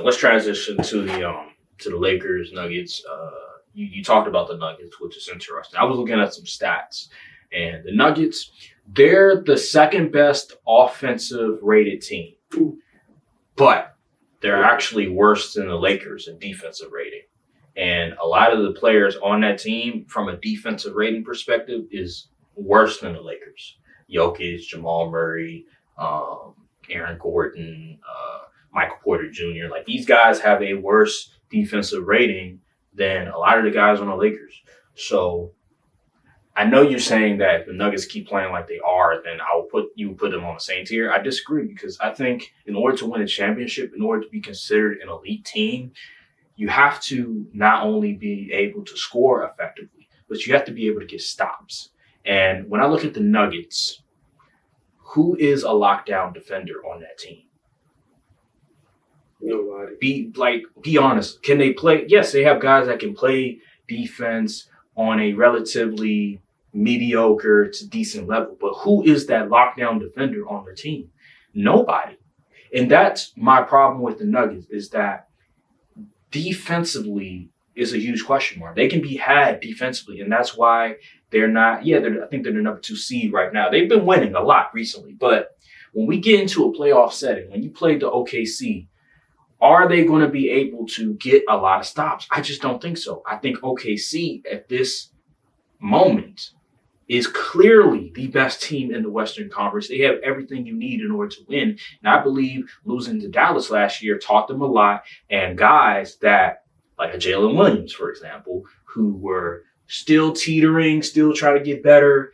let's transition to the Lakers Nuggets. You talked about the Nuggets, which is interesting. I was looking at some stats, and the Nuggets, they're the second best offensive rated team, but they're actually worse than the Lakers in defensive rating. And a lot of the players on that team, from a defensive rating perspective, is worse than the Lakers. Jokic, Jamal Murray, Aaron Gordon, Michael Porter Jr. Like, these guys have a worse defensive rating than a lot of the guys on the Lakers. So I know you're saying that if the Nuggets keep playing like they are, then you would put them on the same tier. I disagree, because I think in order to win a championship, in order to be considered an elite team, you have to not only be able to score effectively, but you have to be able to get stops. And when I look at the Nuggets, who is a lockdown defender on that team? Nobody. Be honest. Can they play? Yes, they have guys that can play defense on a relatively mediocre to decent level. But who is that lockdown defender on their team? Nobody. And that's my problem with the Nuggets, is that defensively is a huge question mark. They can be had defensively, and that's why they're not. I think they're the number 2 seed right now. They've been winning a lot recently, but when we get into a playoff setting, when you play the OKC, are they going to be able to get a lot of stops? I just don't think so. I think OKC at this moment is clearly the best team in the Western Conference. They have everything you need in order to win. And I believe losing to Dallas last year taught them a lot. And guys that, like a Jalen Williams, for example, who were still teetering, still trying to get better,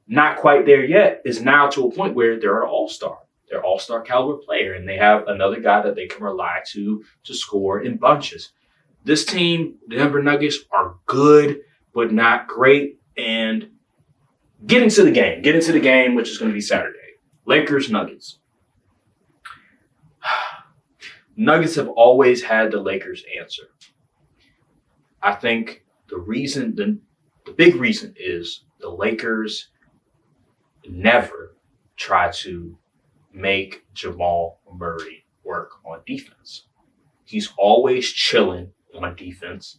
not quite there yet, is now to a point where they're an all-star. They're all-star caliber player, and they have another guy that they can rely to score in bunches. This team, the Denver Nuggets, are good, but not great. And get into the game, which is going to be Saturday. Lakers, Nuggets. Nuggets have always had the Lakers answer. I think the big reason is the Lakers never try to make Jamal Murray work on defense. He's always chilling on defense,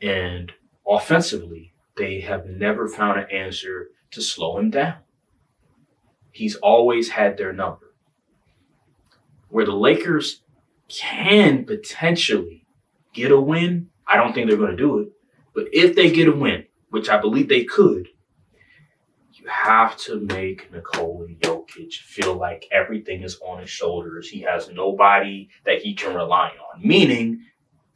and offensively, they have never found an answer to slow him down. He's always had their number. Where the Lakers can potentially get a win, I don't think they're going to do it, but if they get a win, which I believe they could, you have to make Nikola Jokic feel like everything is on his shoulders. He has nobody that he can rely on, meaning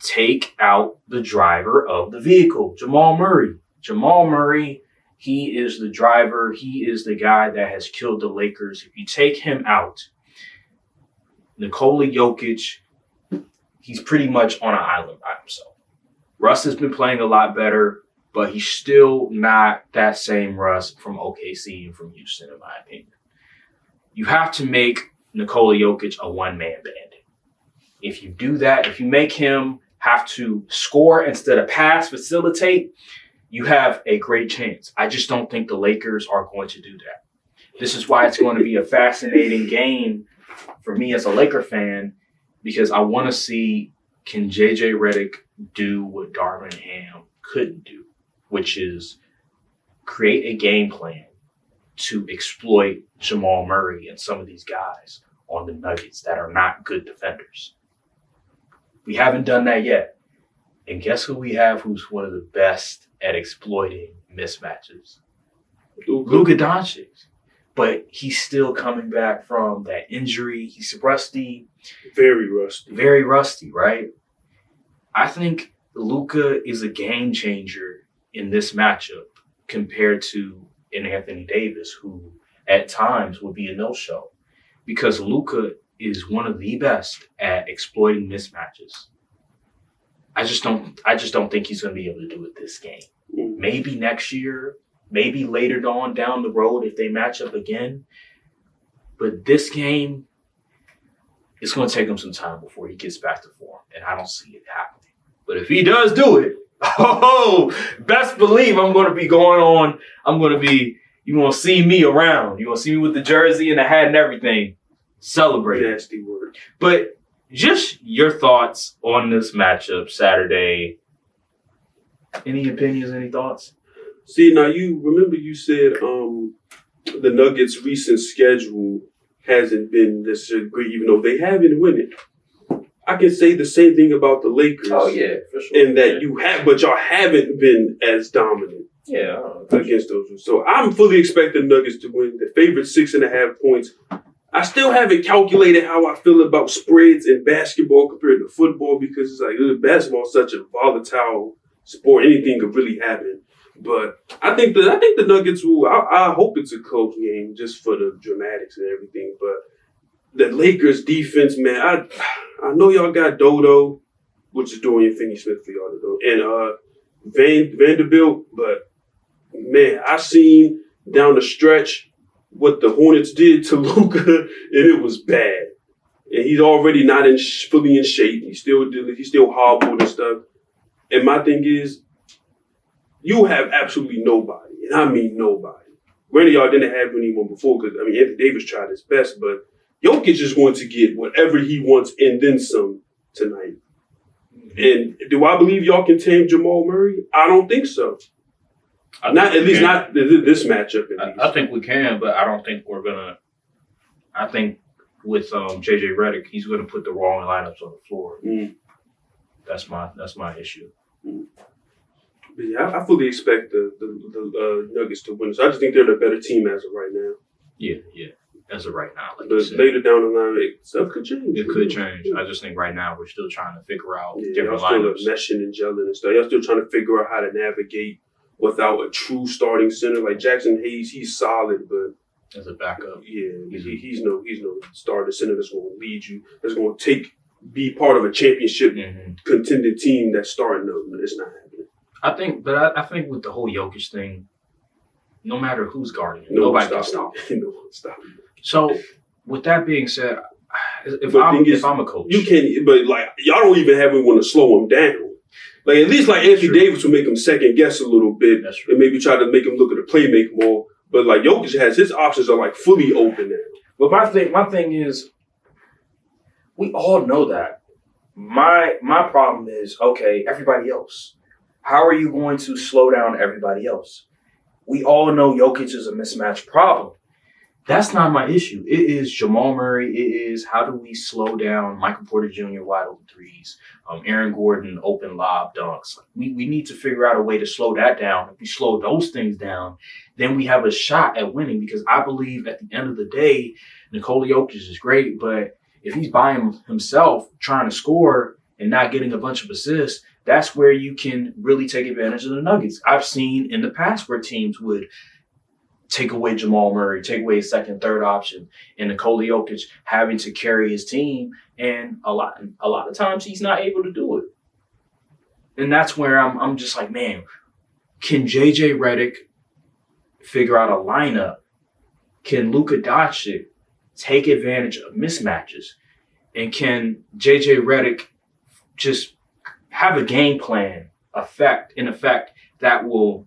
take out the driver of the vehicle, Jamal Murray. Jamal Murray, he is the driver. He is the guy that has killed the Lakers. If you take him out, Nikola Jokic, he's pretty much on an island by himself. Russ has been playing a lot better, but he's still not that same Russ from OKC and from Houston, in my opinion. You have to make Nikola Jokic a one-man band. If you do that, if you make him have to score instead of pass, facilitate, you have a great chance. I just don't think the Lakers are going to do that. This is why it's going to be a fascinating game for me as a Laker fan, because I want to see, can JJ Redick do what Darvin Ham couldn't do, which is create a game plan to exploit Jamal Murray and some of these guys on the Nuggets that are not good defenders. We haven't done that yet. And guess who we have who's one of the best at exploiting mismatches? Luka Doncic. But he's still coming back from that injury. He's rusty. Very rusty. Very rusty, right? I think Luka is a game changer in this matchup compared to an Anthony Davis, who at times would be a no-show, because Luka is one of the best at exploiting mismatches. I just don't think he's going to be able to do it this game. Maybe next year, maybe later on down the road if they match up again. But this game, it's going to take him some time before he gets back to form, and I don't see it happening. But if he does do it, best believe I'm going to be going on. You're going to see me around. You're going to see me with the jersey and the hat and everything. Celebrating. Nasty word. But just your thoughts on this matchup Saturday. Any opinions, any thoughts? See, now you remember you said the Nuggets' recent schedule hasn't been necessarily great, even though they have been winning. I can say the same thing about the Lakers. Oh yeah, for sure. In that you have, but y'all haven't been as dominant. Yeah, against those. So I'm fully expecting Nuggets to win. The favorite 6.5 points. I still haven't calculated how I feel about spreads in basketball compared to football because it's like basketball is such a volatile sport. Anything could really happen. But I think the Nuggets will. I hope it's a close game just for the dramatics and everything. But the Lakers defense, man, I know y'all got Dodo, which is Dorian Finney-Smith for y'all to know, and Vanderbilt. But man, I seen down the stretch what the Hornets did to Luka, and it was bad. And he's already not fully in shape. He's still hobbled and stuff. And my thing is, you have absolutely nobody, and I mean nobody. Granted, y'all didn't have anyone before because Anthony Davis tried his best, but Jokic is going to get whatever he wants and then some tonight. And do I believe y'all can tame Jamal Murray? I don't think so. Not this matchup. I think we can, but I don't think we're gonna. I think with JJ Redick, he's gonna put the wrong lineups on the floor. That's my issue. But yeah, I fully expect the Nuggets to win. So I just think they're the better team as of right now. Yeah. As of right now, like later down the line, stuff could change. It could change. I just think right now we're still trying to figure out different y'all lineups. Still meshing and gelling and stuff. Y'all still trying to figure out how to navigate without a true starting center like Jackson Hayes. He's solid, but as a backup, he's no starting center that's going to lead you. That's going to be part of a championship contending team that's starting. No, it's not happening. I think with the whole Jokic thing, no matter who's guarding him, nobody can stop him. No one stop him. So, with that being said, if I'm a coach, you can't. But like y'all don't even have anyone to slow him down. Like at least like Anthony Davis will make him second guess a little bit, and maybe try to make him look at the playmaker more. But like Jokic has his options are like fully open now. But my thing is, we all know that. My problem is everybody else. How are you going to slow down everybody else? We all know Jokic is a mismatch problem. That's not my issue. It is Jamal Murray. It is how do we slow down Michael Porter Jr. wide open threes, Aaron Gordon open lob dunks. We need to figure out a way to slow that down. If we slow those things down, then we have a shot at winning because I believe at the end of the day, Nikola Jokic is great, but if he's by himself trying to score and not getting a bunch of assists, that's where you can really take advantage of the Nuggets. I've seen in the past where teams would take away Jamal Murray, take away his second, third option, and Nikola Jokic having to carry his team. And a lot of times he's not able to do it. And that's where I'm just like, man, can JJ Redick figure out a lineup? Can Luka Doncic take advantage of mismatches? And can JJ Redick just have a game plan in effect that will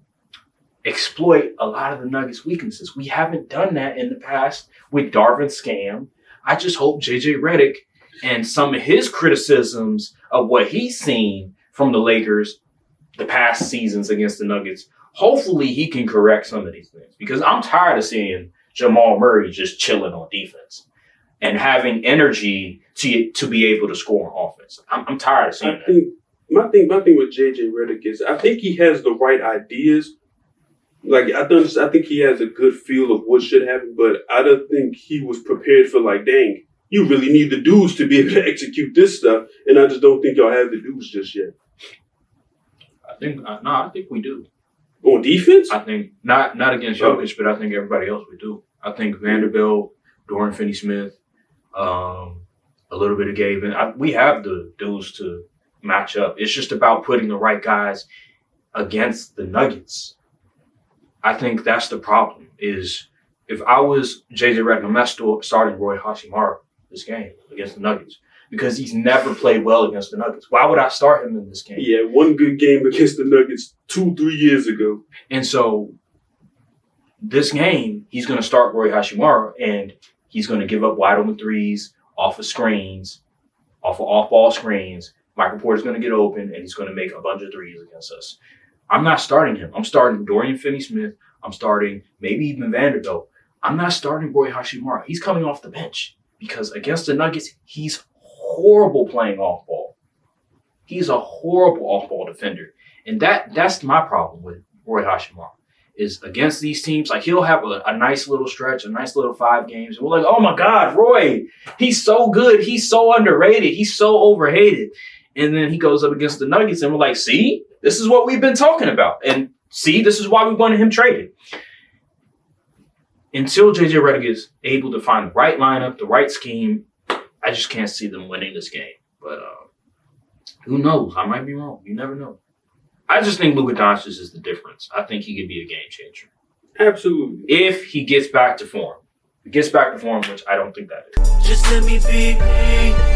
exploit a lot of the Nuggets' weaknesses? We haven't done that in the past with Darvin Scam. I just hope JJ Redick and some of his criticisms of what he's seen from the Lakers the past seasons against the Nuggets, hopefully he can correct some of these things because I'm tired of seeing Jamal Murray just chilling on defense and having energy to be able to score on offense. I'm tired of seeing that. My thing with JJ Redick is I think he has the right ideas. Like I think he has a good feel of what should happen, but I don't think he was prepared for like, dang, you really need the dudes to be able to execute this stuff, and I just don't think y'all have the dudes just yet. I think we do. On defense? I think not against Jokic, but I think everybody else we do. I think Vanderbilt, Dorian Finney-Smith, a little bit of Gavin. We have the dudes to match up. It's just about putting the right guys against the Nuggets. I think that's the problem is if I was JJ Redick, I'm not starting Roy Hachimura this game against the Nuggets because he's never played well against the Nuggets. Why would I start him in this game? Yeah, one good game against the Nuggets 2-3 years ago. And so this game, he's going to start Roy Hachimura and he's going to give up wide open threes off of screens, off of off-ball screens. Michael Porter's going to get open, and he's going to make a bunch of threes against us. I'm not starting him. I'm starting Dorian Finney-Smith. I'm starting maybe even Vanderbilt. I'm not starting Roy Hachimura. He's coming off the bench because against the Nuggets, he's horrible playing off-ball. He's a horrible off-ball defender. And that's my problem with Roy Hachimura is against these teams. Like, he'll have a nice little stretch, a nice little 5 games. And we're like, oh, my God, Roy, he's so good. He's so underrated. He's so overhated. And then he goes up against the Nuggets, and we're like, see, this is what we've been talking about. And see, this is why we wanted him traded. Until J.J. Redick is able to find the right lineup, the right scheme, I just can't see them winning this game. But who knows? I might be wrong. You never know. I just think Luka Doncic is the difference. I think he could be a game changer. Absolutely. If he gets back to form. If he gets back to form, which I don't think that is. Just let me be me.